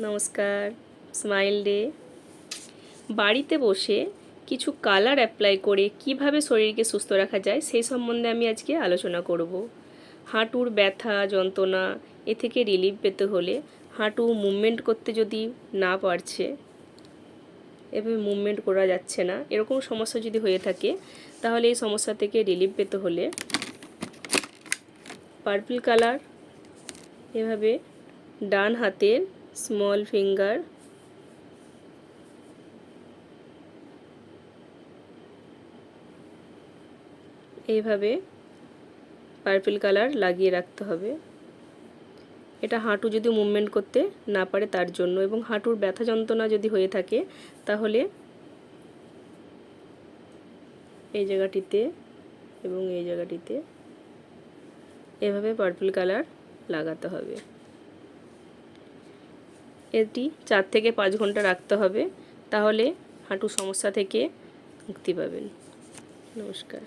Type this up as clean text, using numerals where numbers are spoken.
নমস্কার, smile day. বাড়িতে বসে কিছু কালার অ্যাপ্লাই করে কিভাবে শরীরকে সুস্থ রাখা যায় সেই সম্বন্ধে আমি আজকে আলোচনা করব। হাঁটুর ব্যথা যন্ত্রণা এ থেকে রিলিফ পেতে হলে হাঁটু মুভমেন্ট করতে যদি না পারছে, এভাবে মুভমেন্ট করা যাচ্ছে না, এরকম সমস্যা যদি হয়ে থাকে তাহলে এই সমস্যা থেকে রিলিফ পেতে হলে পার্পল কালার এভাবে ডান হাতের স্মল ফিঙ্গার এইভাবে পার্পল কালার লাগিয়ে রাখতে হবে। এটা হাঁটু যদি মুভমেন্ট করতে না পারে তার জন্য, এবং হাঁটুর ব্যথা যন্ত্রণা যদি হয়ে থাকে তাহলে এই জায়গাটিতে এবং এই জায়গাটিতে এভাবে পার্পল কালার লাগাতে হবে। এটি 4 থেকে 5 ঘন্টা রাখতে হবে, তাহলে হাঁটুর সমস্যা থেকে মুক্তি পাবেন। নমস্কার।